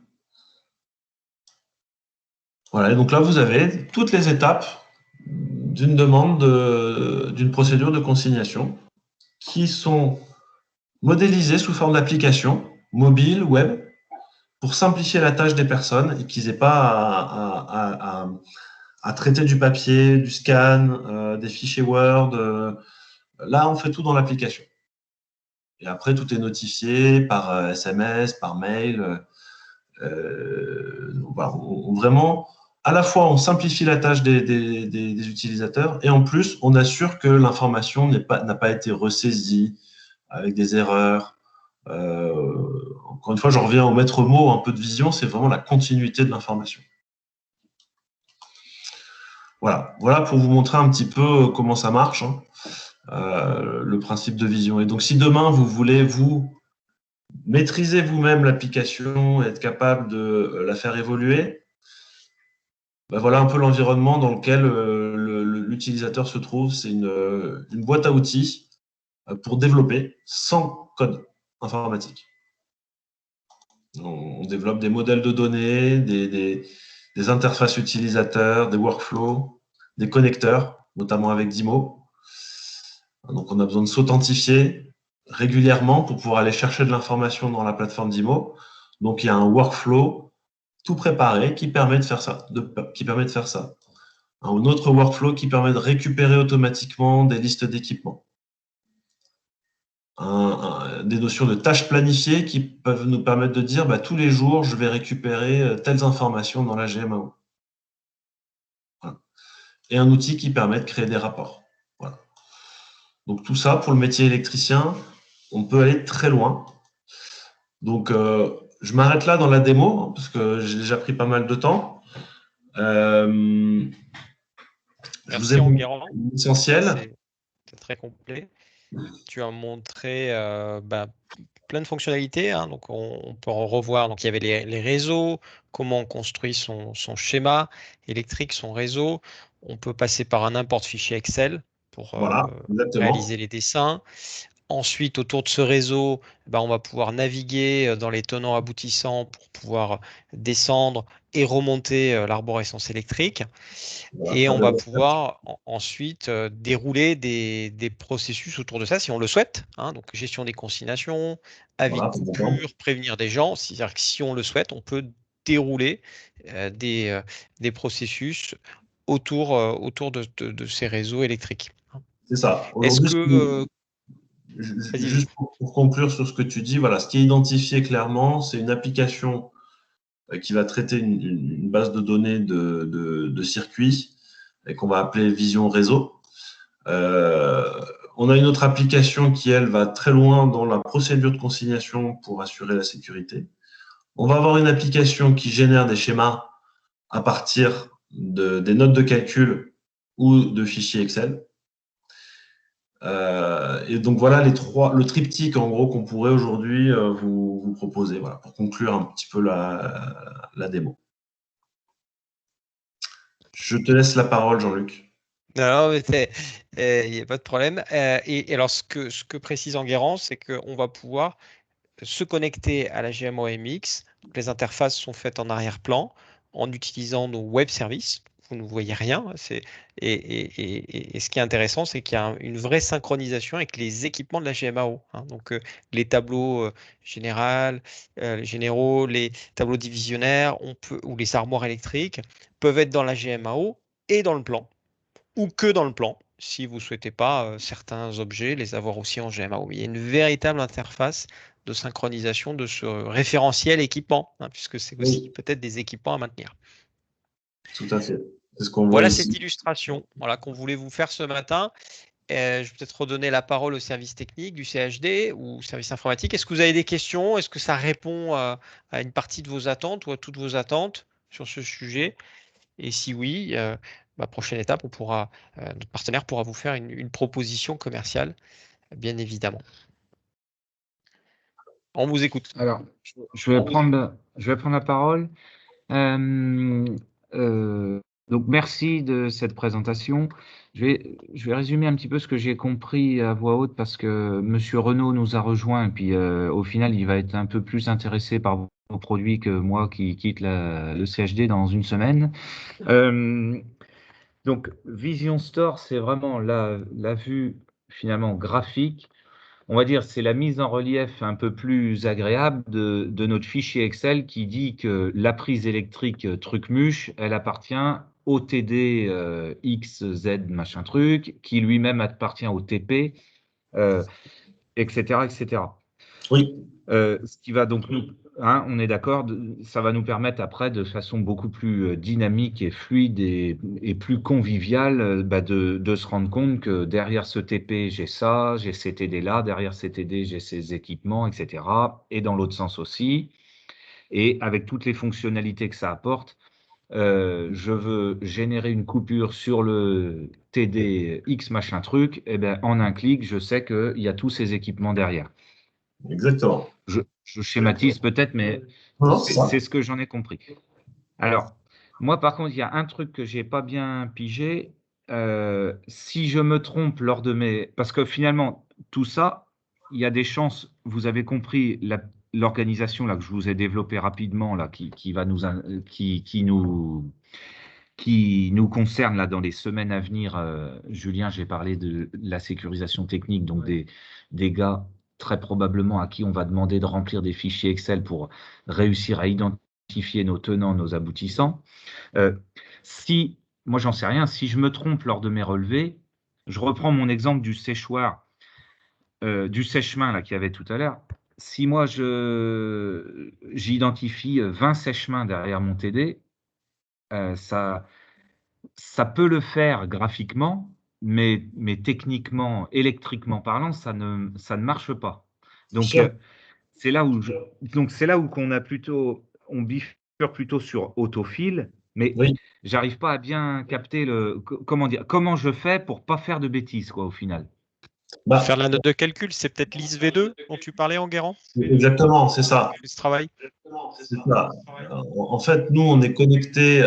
Voilà, et donc là, vous avez toutes les étapes d'une demande d'une procédure de consignation qui sont modélisées sous forme d'application mobile, web, pour simplifier la tâche des personnes et qu'ils n'aient pas à traiter du papier, du scan, des fichiers Word. Là, on fait tout dans l'application. Et après, tout est notifié par SMS, par mail. Voilà, vraiment, à la fois, on simplifie la tâche des utilisateurs et en plus, on assure que l'information n'a pas été ressaisie avec des erreurs. Encore une fois, je reviens au maître mot un peu de vision, c'est vraiment la continuité de l'information. Voilà pour vous montrer un petit peu comment ça marche, hein, le principe de vision. Et donc, si demain, vous voulez vous maîtriser vous-même l'application et être capable de la faire évoluer, voilà un peu l'environnement dans lequel l'utilisateur se trouve. C'est une boîte à outils pour développer sans code informatique. On développe des modèles de données, des interfaces utilisateurs, des workflows, des connecteurs, notamment avec Dimo. Donc, on a besoin de s'authentifier régulièrement pour pouvoir aller chercher de l'information dans la plateforme Dimo. Donc, il y a un workflow tout préparé qui permet de faire ça. Un autre workflow qui permet de récupérer automatiquement des listes d'équipements. Des notions de tâches planifiées qui peuvent nous permettre de dire tous les jours, je vais récupérer telles informations dans la GMAO. Voilà. Et un outil qui permet de créer des rapports. Voilà. Donc tout ça, pour le métier électricien, on peut aller très loin. Donc, je m'arrête là dans la démo, hein, parce que j'ai déjà pris pas mal de temps.
Merci Enguerrand.
L'essentiel.
C'est très complet. tu as montré plein de fonctionnalités, hein. Donc, on peut revoir. Donc, il y avait les réseaux, comment on construit son schéma électrique, son réseau. On peut passer par un import fichier Excel pour
Voilà, exactement.
réaliser les dessins. Ensuite, autour de ce réseau, on va pouvoir naviguer dans les tenants aboutissants pour pouvoir descendre et remonter l'arborescence électrique.
Voilà,
Et
faire
on
des
va
recherches.
pouvoir ensuite dérouler des processus autour de ça si on le souhaite, hein. Donc, gestion des consignations, avis de
Voilà, par exemple.
coupure, prévenir des gens. C'est-à-dire que si on le souhaite, on peut dérouler des processus autour de ces réseaux électriques.
C'est ça.
Est-ce
Aujourd'hui,
que... vas-y, vas-y.
juste pour conclure sur ce que tu dis, voilà, ce qui est identifié clairement, c'est une application qui va traiter une base de données de circuits et qu'on va appeler Vision Réseau. Euh, on a une autre application qui, elle, va très loin dans la procédure de consignation pour assurer la sécurité. On va avoir une application qui génère des schémas à partir des notes de calcul ou de fichiers Excel. Et donc voilà le triptyque en gros qu'on pourrait aujourd'hui vous proposer, voilà, pour conclure un petit peu la démo. Je te laisse la parole, Jean-Luc.
Non, mais il n'y a pas de problème. Et alors, ce que précise Enguerrand, c'est qu'on va pouvoir se connecter à la GMO-MX. Donc, les interfaces sont faites en arrière-plan en utilisant nos web services. Vous ne voyez rien. Et ce qui est intéressant, c'est qu'il y a une vraie synchronisation avec les équipements de la GMAO, hein. Donc, les tableaux généraux, les tableaux divisionnaires, ou les armoires électriques peuvent être dans la GMAO et dans le plan, ou que dans le plan, si vous ne souhaitez pas certains objets les avoir aussi en GMAO. Il y a une véritable interface de synchronisation de ce référentiel équipement, hein, puisque c'est aussi
Oui,
peut-être des équipements à maintenir.
tout à fait. C'est ce qu'on voit
Voilà cette
ici.
illustration, voilà, qu'on voulait vous faire ce matin. Je vais peut-être redonner la parole au service technique du CHD ou service informatique. Est-ce que vous avez des questions? Est-ce que ça répond à une partie de vos attentes ou à toutes vos attentes sur ce sujet? Et si oui, prochaine étape, notre partenaire pourra vous faire une proposition commerciale, bien évidemment. On vous écoute.
Alors, je vais prendre la parole. Donc, merci de cette présentation. Je vais résumer un petit peu ce que j'ai compris à voix haute parce que Monsieur Renaud nous a rejoint et puis au final, il va être un peu plus intéressé par vos produits que moi qui quitte le CHD dans une semaine. Donc, Vision Store, c'est vraiment la vue finalement graphique. On va dire, c'est la mise en relief un peu plus agréable de notre fichier Excel qui dit que la prise électrique truc-muche, elle appartient au TD XZ machin truc, qui lui-même appartient au TP, etc., etc.
Oui,
Ce qui va donc nous, hein, on est d'accord, ça va nous permettre après, de façon beaucoup plus dynamique et fluide et plus conviviale, de se rendre compte que derrière ce TP, j'ai ça, j'ai ces TD là, derrière ces TD, j'ai ces équipements, etc. Et dans l'autre sens aussi. Et avec toutes les fonctionnalités que ça apporte, je veux générer une coupure sur le TD X machin truc, et ben, en un clic, je sais qu'il y a tous ces équipements derrière.
exactement.
Je schématise peut-être, mais
Non, non, c'est
c'est
ça.
ce que j'en ai compris. Alors, moi, par contre, il y a un truc que j'ai pas bien pigé. Si je me trompe lors de mes... Parce que finalement, tout ça, il y a des chances, vous avez compris, l'organisation là, que je vous ai développée rapidement, là, qui nous concerne là, dans les semaines à venir. Julien, j'ai parlé de la sécurisation technique, donc des gars très probablement à qui on va demander de remplir des fichiers Excel pour réussir à identifier nos tenants, nos aboutissants. Si, moi j'en sais rien, si je me trompe lors de mes relevés, je reprends mon exemple du séchoir, du sèche-main là qu'il y avait tout à l'heure. Si moi j'identifie 20 sèche-mains derrière mon TD, ça peut le faire graphiquement, mais techniquement, électriquement parlant, ça ne marche pas.
C'est
Donc,
sûr.
c'est là où on bifurque plutôt sur autofil, mais
Oui.
j'arrive pas à bien capter comment dire, comment je fais pour pas faire de bêtises, quoi, au final.
Faire la note de calcul, c'est peut-être l'IS V2 dont tu parlais, Enguerrand?
Exactement, c'est ça.
Ce travail.
C'est ça. En fait, nous, on est connecté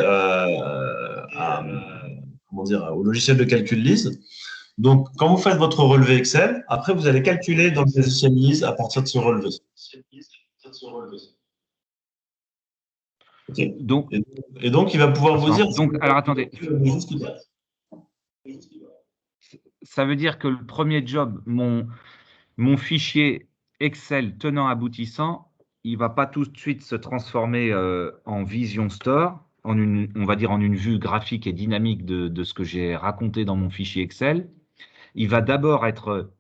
au logiciel de calcul Lise. Donc, quand vous faites votre relevé Excel, après, vous allez calculer dans le logiciel Lise à partir de ce relevé. Okay.
Donc,
et donc, il va pouvoir vous dire…
Donc, alors, attendez. Ça veut dire que le premier job, mon fichier Excel tenant aboutissant, il ne va pas tout de suite se transformer en Vision Store, on va dire en une vue graphique et dynamique de ce que j'ai raconté dans mon fichier Excel. Il va d'abord être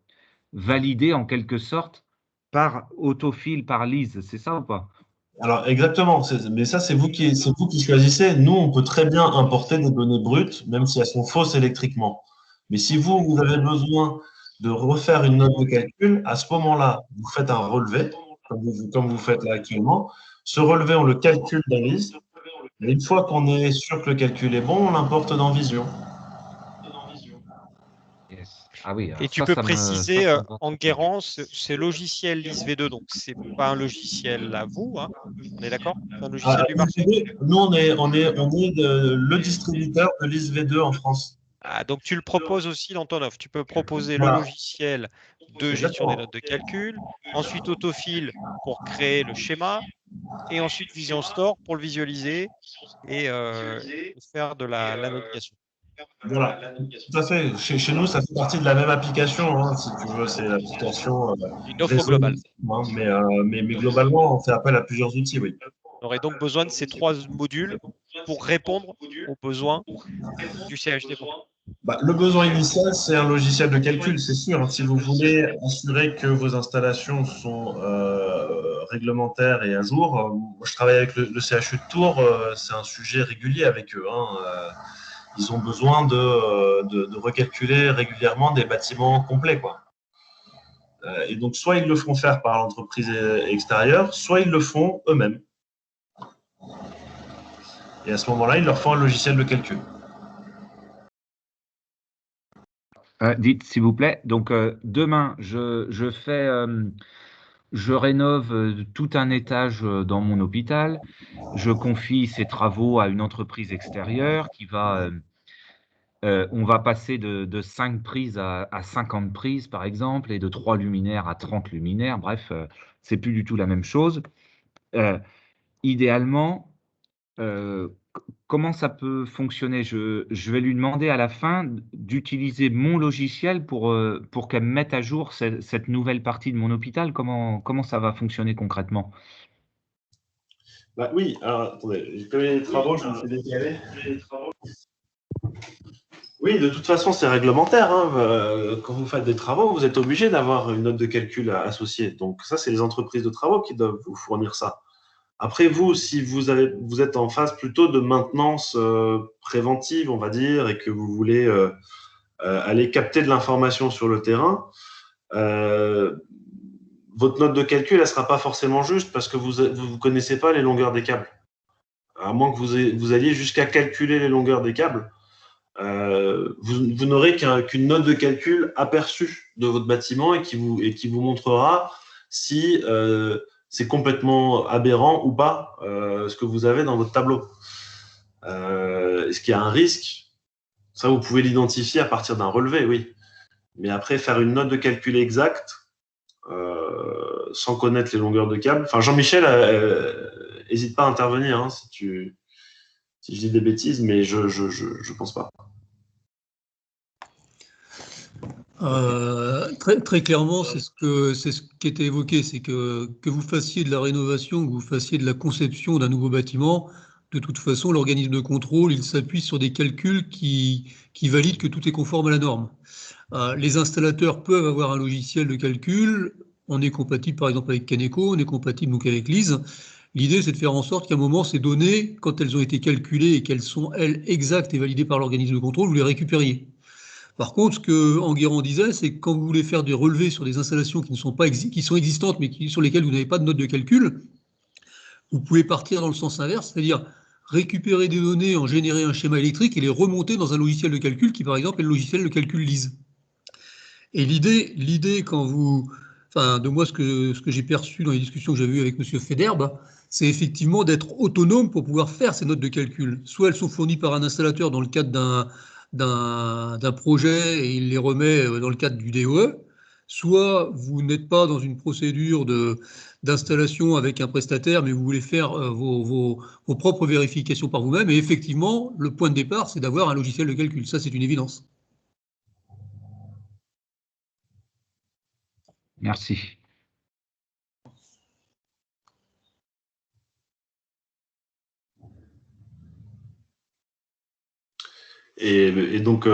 validé en quelque sorte par autofill, par Lise, c'est ça ou pas?
Alors exactement, mais ça c'est vous qui choisissez. Nous, on peut très bien importer des données brutes, même si elles sont fausses électriquement. Mais si vous avez besoin de refaire une note de calcul, à ce moment-là, vous faites un relevé, comme vous faites là actuellement. Ce relevé, on le calcule dans Lise. Et une fois qu'on est sûr que le calcul est bon, on l'importe dans Vision.
Yes. Ah oui,
et tu peux préciser, Enguerrand, ce logiciel LIS V2, donc c'est pas un logiciel à vous, hein, on est d'accord? C'est un logiciel du marché?
Nous, on est le distributeur de LIS V2 en France.
Ah, donc tu le proposes aussi dans ton offre. Tu peux proposer le logiciel de gestion des notes de calcul, ensuite Autofill pour créer le schéma, et ensuite Vision Store pour le visualiser et faire de la navigation.
Voilà, tout à fait. Chez nous, ça fait partie de la même application, hein, si tu veux, c'est l'application
une offre globale.
Hein, mais globalement, on fait appel à plusieurs outils, oui.
On aurait donc besoin de ces 3 modules pour répondre aux besoins du CHD.
Le besoin initial, c'est un logiciel de calcul, c'est sûr. Si vous voulez assurer que vos installations sont réglementaires et à jour, moi, je travaille avec le CHU de Tours, c'est un sujet régulier avec eux. Ils ont besoin de recalculer régulièrement des bâtiments complets, quoi. Et donc, soit ils le font faire par l'entreprise extérieure, soit ils le font eux-mêmes. Et à ce moment-là, ils leur font un logiciel de calcul.
Dites, s'il vous plaît. Donc, demain, je rénove tout un étage dans mon hôpital. Je confie ces travaux à une entreprise extérieure qui va… on va passer de 5 prises à 50 prises, par exemple, et de 3 luminaires à 30 luminaires. Bref, c'est plus du tout la même chose. Idéalement, comment ça peut fonctionner? Je vais lui demander à la fin d'utiliser mon logiciel pour qu'elle me mette à jour cette nouvelle partie de mon hôpital. Comment ça va fonctionner concrètement?
Oui, alors attendez, j'ai commis les travaux, je me suis décalé. Oui, de toute façon, c'est réglementaire. Quand vous faites des travaux, vous êtes obligé d'avoir une note de calcul associée. Donc ça, c'est les entreprises de travaux qui doivent vous fournir ça. Après, vous, si vous êtes en phase plutôt de maintenance préventive, on va dire, et que vous voulez aller capter de l'information sur le terrain, votre note de calcul, elle ne sera pas forcément juste parce que vous ne connaissez pas les longueurs des câbles. À moins que vous alliez jusqu'à calculer les longueurs des câbles, vous n'aurez qu'une note de calcul aperçue de votre bâtiment et qui vous montrera si c'est complètement aberrant ou pas ce que vous avez dans votre tableau. Est-ce qu'il y a un risque? Ça, vous pouvez l'identifier à partir d'un relevé, oui. Mais après, faire une note de calcul exacte sans connaître les longueurs de câble. Enfin, Jean-Michel, n'hésite pas à intervenir si je dis des bêtises, mais je pense pas.
Très clairement, c'est ce qui était évoqué, c'est que vous fassiez de la rénovation, que vous fassiez de la conception d'un nouveau bâtiment, de toute façon, l'organisme de contrôle, il s'appuie sur des calculs qui valident que tout est conforme à la norme. Les installateurs peuvent avoir un logiciel de calcul, on est compatible par exemple avec Caneco, on est compatible donc avec Lise. L'idée, c'est de faire en sorte qu'à un moment, ces données, quand elles ont été calculées et qu'elles sont, elles, exactes et validées par l'organisme de contrôle, vous les récupériez. Par contre, ce que Enguerrand disait, c'est que quand vous voulez faire des relevés sur des installations qui sont existantes, mais sur lesquelles vous n'avez pas de note de calcul, vous pouvez partir dans le sens inverse, c'est-à-dire récupérer des données, en générer un schéma électrique et les remonter dans un logiciel de calcul qui, par exemple, est le logiciel de calcul Lise. Et l'idée quand vous, enfin, de moi, ce que j'ai perçu dans les discussions que j'avais eues avec M. Federbe, c'est effectivement d'être autonome pour pouvoir faire ces notes de calcul. Soit elles sont fournies par un installateur dans le cadre d'un projet et il les remet dans le cadre du DOE, soit vous n'êtes pas dans une procédure d'installation avec un prestataire, mais vous voulez faire vos propres vérifications par vous-même. Et effectivement, le point de départ, c'est d'avoir un logiciel de calcul. Ça, c'est une évidence.
Merci.
Et donc,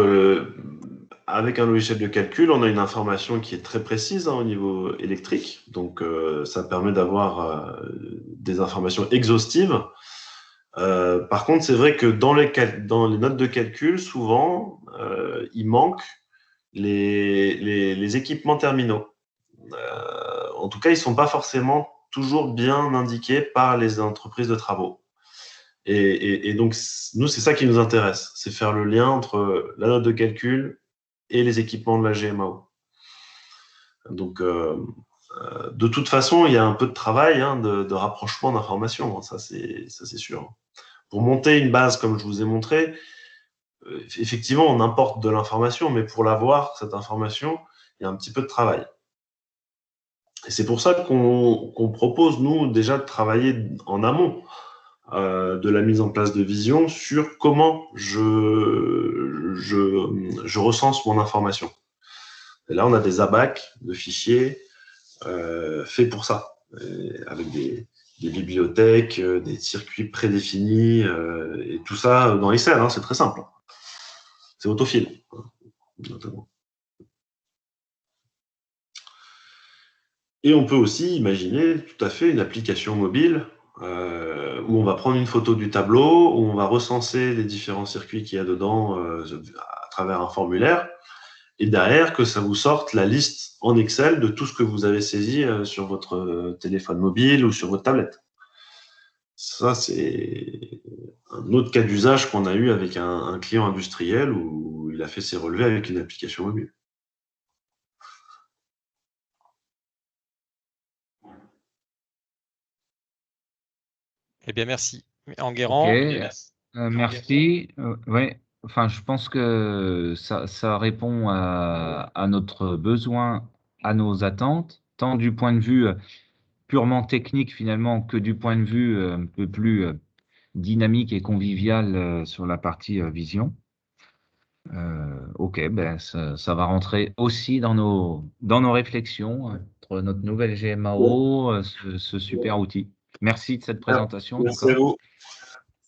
avec un logiciel de calcul, on a une information qui est très précise au niveau électrique. Donc, ça permet d'avoir des informations exhaustives. Par contre, c'est vrai que dans les notes de calcul, souvent, il manque les équipements terminaux. En tout cas, ils ne sont pas forcément toujours bien indiqués par les entreprises de travaux. Et donc, nous, c'est ça qui nous intéresse, c'est faire le lien entre la note de calcul et les équipements de la GMAO. Donc, de toute façon, il y a un peu de travail de rapprochement d'informations, ça c'est sûr. Pour monter une base, comme je vous ai montré, effectivement, on importe de l'information, mais pour l'avoir, cette information, il y a un petit peu de travail. Et c'est pour ça qu'on propose, nous, déjà de travailler en amont de la mise en place de Vision sur comment je recense mon information. Et là, on a des ABAC de fichiers faits pour ça, avec des bibliothèques, des circuits prédéfinis, et tout ça dans Excel, c'est très simple. C'est autofil, notamment. Et on peut aussi imaginer tout à fait une application mobile où on va prendre une photo du tableau, où on va recenser les différents circuits qu'il y a dedans à travers un formulaire, et derrière que ça vous sorte la liste en Excel de tout ce que vous avez saisi sur votre téléphone mobile ou sur votre tablette. Ça, c'est un autre cas d'usage qu'on a eu avec un client industriel où il a fait ses relevés avec une application mobile.
Eh bien, merci. Enguerrand.
Okay. Merci. Ouais. Enfin, je pense que ça répond à notre besoin, à nos attentes, tant du point de vue purement technique finalement que du point de vue un peu plus dynamique et convivial sur la partie vision. Ok, ben ça va rentrer aussi dans nos réflexions entre notre nouvelle GMAO, ce super outil. Merci de cette présentation.
Merci à vous.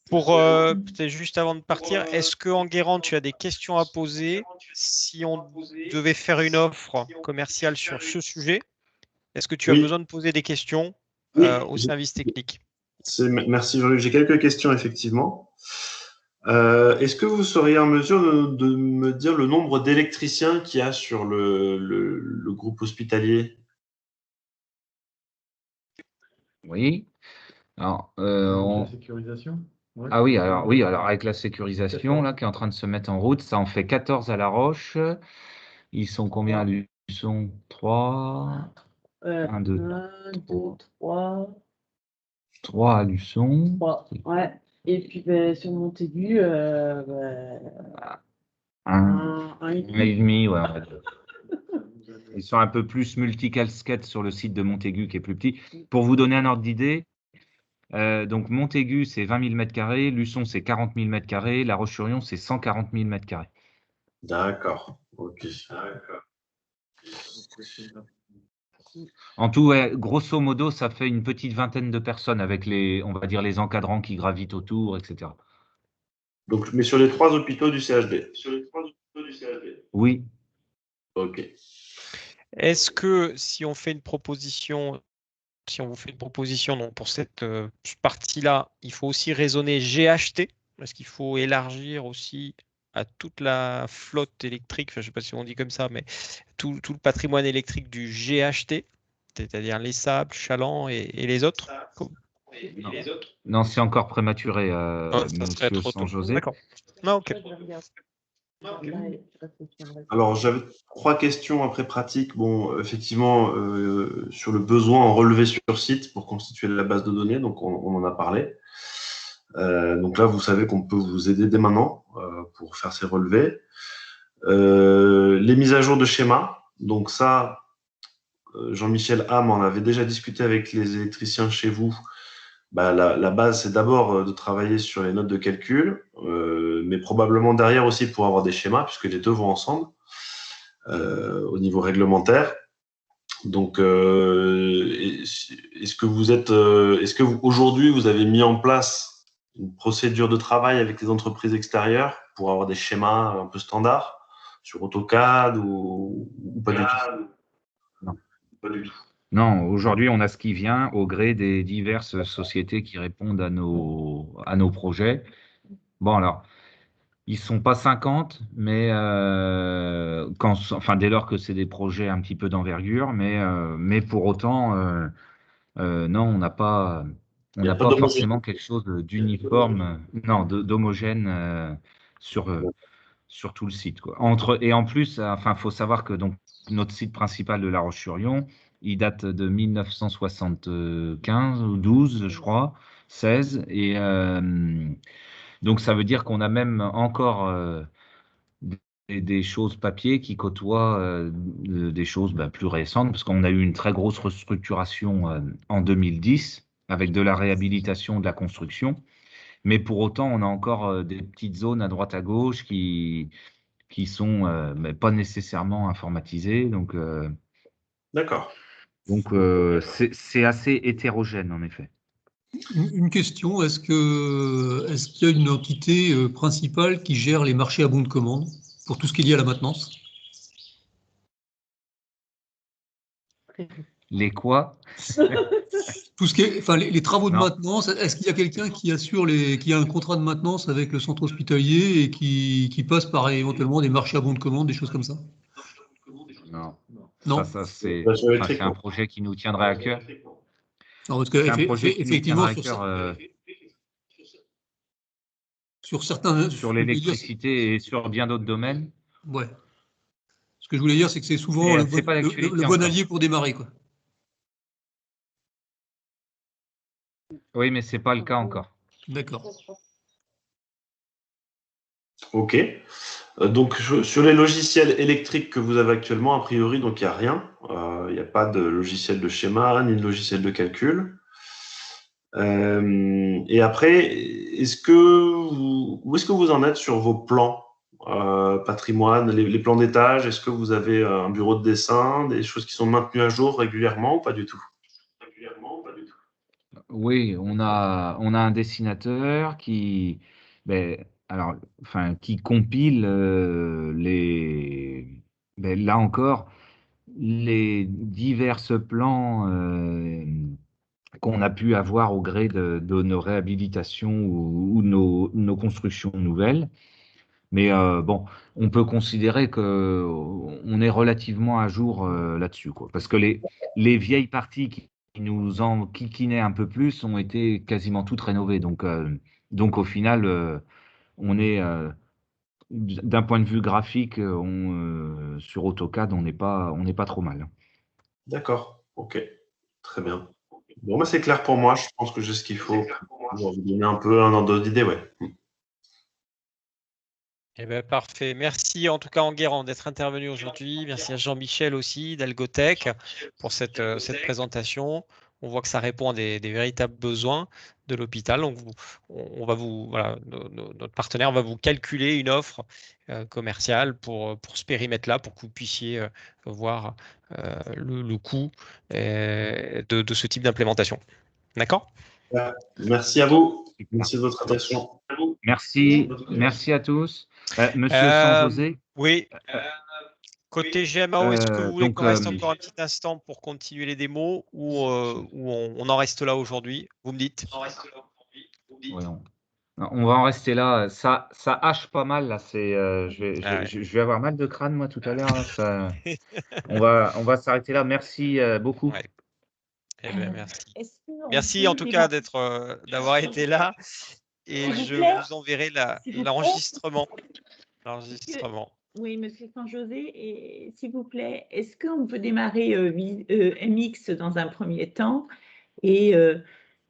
Pour peut-être juste avant de partir, est-ce que Enguerrand, tu as des questions à poser si on devait faire une offre commerciale sur ce sujet? Est-ce que tu as besoin de poser des questions au service technique?
Merci Jean-Luc. J'ai quelques questions effectivement. Est-ce que vous seriez en mesure de me dire le nombre d'électriciens qu'il y a sur le groupe hospitalier?
Oui. Alors,
la sécurisation. Ouais.
Ah oui, alors avec la sécurisation là, qui est en train de se mettre en route, ça en fait 14 à La Roche. Ils sont combien à Luçon? 3. 1, 2,
3.
3 à Luçon.
3, ouais. Et puis sur Montaigu,
1,5, ouais. Ils sont un peu plus multicasquettes sur le site de Montaigu qui est plus petit. Pour vous donner un ordre d'idée, donc Montaigu c'est 20 000 m², Luçon c'est 40 000 m², La Roche-sur-Yon c'est 140 000 m².
D'accord, ok.
En tout, ouais, grosso modo, ça fait une petite vingtaine de personnes avec on va dire, les encadrants qui gravitent autour, etc.
Donc, mais sur les 3 hôpitaux du CHD?
Oui.
Ok.
Est-ce que si on fait une proposition, donc pour cette partie-là, il faut aussi raisonner GHT? Est-ce qu'il faut élargir aussi à toute la flotte électrique, je ne sais pas si on dit comme ça, mais tout le patrimoine électrique du GHT, c'est-à-dire les Sables, Chaland et les autres?
Non, c'est encore prématuré,
Ça serait
monsieur
trop tôt.
San José.
D'accord. Non, ok.
Ouais, je réfléchirai.
Alors, j'avais 3 questions après pratiques. Bon, effectivement, sur le besoin en relevé sur site pour constituer la base de données, donc on en a parlé. Donc là, vous savez qu'on peut vous aider dès maintenant pour faire ces relevés. Les mises à jour de schéma. Donc ça, Jean-Michel Ham en avait déjà discuté avec les électriciens chez vous. Bah, la base, c'est d'abord de travailler sur les notes de calcul, mais probablement derrière aussi pour avoir des schémas, puisque les deux vont ensemble au niveau réglementaire. Donc, est-ce que aujourd'hui vous avez mis en place une procédure de travail avec les entreprises extérieures pour avoir des schémas un peu standards sur AutoCAD ou pas du tout?
Non.
Pas du tout.
Non, aujourd'hui, on a ce qui vient au gré des diverses sociétés qui répondent à nos projets. Bon, alors, ils sont pas 50, mais dès lors que c'est des projets un petit peu d'envergure, mais pour autant, non, on n'a pas,
Il n'y a pas
forcément
d'homogénéité.
quelque chose d'uniforme, non, d'homogène sur tout le site, quoi. Et en plus, faut savoir que donc notre site principal de La Roche-sur-Yon, il date de 1975 ou 12, je crois, 16, et donc ça veut dire qu'on a même encore des choses papier qui côtoient des choses plus récentes, parce qu'on a eu une très grosse restructuration en 2010 avec de la réhabilitation de la construction. Mais pour autant, on a encore des petites zones à droite à gauche qui sont mais pas nécessairement informatisées.
D'accord.
C'est assez hétérogène, en effet.
Une question, est-ce qu'il y a une entité principale qui gère les marchés à bon de commande pour tout ce qui est lié à la maintenance?
Les quoi?
Tout ce qui est, enfin, les travaux de
Non.
maintenance, est-ce qu'il y a quelqu'un qui assure qui a un contrat de maintenance avec le centre hospitalier et qui passe par éventuellement des marchés à bon de commande, des choses comme ça?
Non.
Non.
C'est
électrique,
un
non.
projet qui nous tiendrait à cœur.
Non, parce que
C'est un projet qui nous
effectivement,
tiendrait à cœur
sur certains,
sur
ce que je voulais dire,
l'électricité et sur bien d'autres domaines.
ouais. Ce que je voulais dire, c'est que c'est souvent
Mais c'est pas d'actualité
le bon
encore.
allié pour démarrer, quoi.
Oui, mais c'est pas le cas encore.
D'accord.
OK. Donc, sur les logiciels électriques que vous avez actuellement, a priori, donc il n'y a rien. Il n'y a pas de logiciel de schéma ni de logiciel de calcul. Et après, où est-ce que vous en êtes sur vos plans patrimoine, les plans d'étage? Est-ce que vous avez un bureau de dessin, des choses qui sont maintenues à jour régulièrement ou pas du tout?
Oui, on a un dessinateur qui compile là encore, les divers plans qu'on a pu avoir au gré de nos réhabilitations ou nos constructions nouvelles. Mais bon, on peut considérer que on est relativement à jour là-dessus, quoi. Parce que les vieilles parties qui nous enquiquinaient un peu plus ont été quasiment toutes rénovées. Donc au final, on est d'un point de vue graphique, sur AutoCAD, on n'est pas trop mal.
D'accord. OK. Très bien. Bon, bah, c'est clair pour moi. Je pense que j'ai ce qu'il faut pour vous donner un peu un ordre d'idée, ouais.
Eh ben, parfait. Merci en tout cas Enguerrand d'être intervenu aujourd'hui. Merci à Jean-Michel aussi d'Algotech pour cette présentation. On voit que ça répond à des véritables besoins de l'hôpital. Donc, on va notre partenaire va vous calculer une offre commerciale pour ce périmètre-là, pour que vous puissiez voir le coût de ce type d'implémentation. D'accord?
Merci à vous. Merci de votre attention.
Merci à tous. Monsieur San-José,
Oui. Côté GMAO, est-ce que vous voulez qu'on reste encore un petit instant pour continuer les démos ou on en reste là aujourd'hui? Vous me dites.
oui, on va en rester là. Ça hache pas mal là. Je vais avoir mal de crâne moi tout à l'heure. On va s'arrêter là. Merci beaucoup.
Ouais. Eh ben, merci.
Est-ce qu'on
Merci
peut
en tout cas
démarrer
d'avoir été là et
S'il vous
je
plaît.
vous enverrai
S'il vous plaît.
l'enregistrement l'enregistrement.
Oui, monsieur San-José, et s'il vous plaît, est-ce qu'on peut démarrer MX dans un premier temps et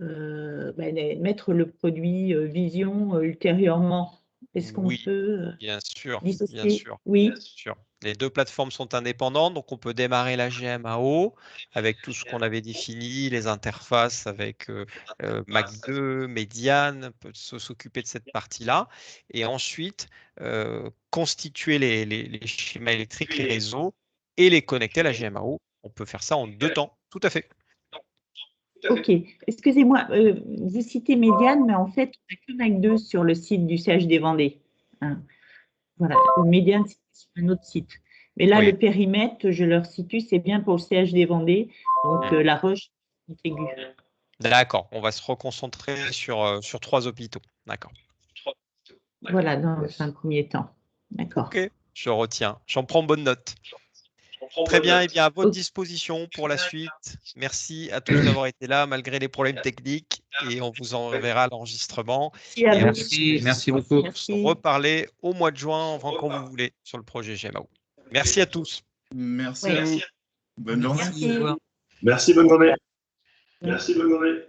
mettre le produit Vision ultérieurement? Est-ce qu'on
Oui,
peut
bien sûr,
dissocier?
bien sûr.
Oui.
Bien sûr. Les deux plateformes sont indépendantes, donc on peut démarrer la GMAO avec tout ce qu'on avait défini, les interfaces avec Mac 2, Mediane, peut s'occuper de cette partie-là. Et ensuite, constituer les schémas électriques, les réseaux, et les connecter à la GMAO. On peut faire ça en 2 temps, tout à fait.
Ok, excusez-moi, vous citez Mediane, mais en fait, on n'a que Mac 2 sur le site du CHD Vendée. Hein. Voilà, Mediane, c'est sur un autre site. Mais là,
Oui.
le périmètre, je leur situe, c'est bien pour le CHD Vendée, donc La Roche, Montaigu.
D'accord, on va se reconcentrer sur 3 hôpitaux. D'accord.
Voilà, dans un premier temps. D'accord.
Ok, je retiens. J'en prends bonne note. Très bien, et bien à votre disposition pour la suite. Merci à tous d'avoir été là malgré les problèmes techniques et on vous enverra l'enregistrement.
Merci beaucoup.
On se reparler au mois de juin, enfin quand vous voulez, sur le projet GMAO. Merci à tous.
Merci à vous. Bonne journée.
Merci.
Merci, bonne journée. Merci, bonne journée.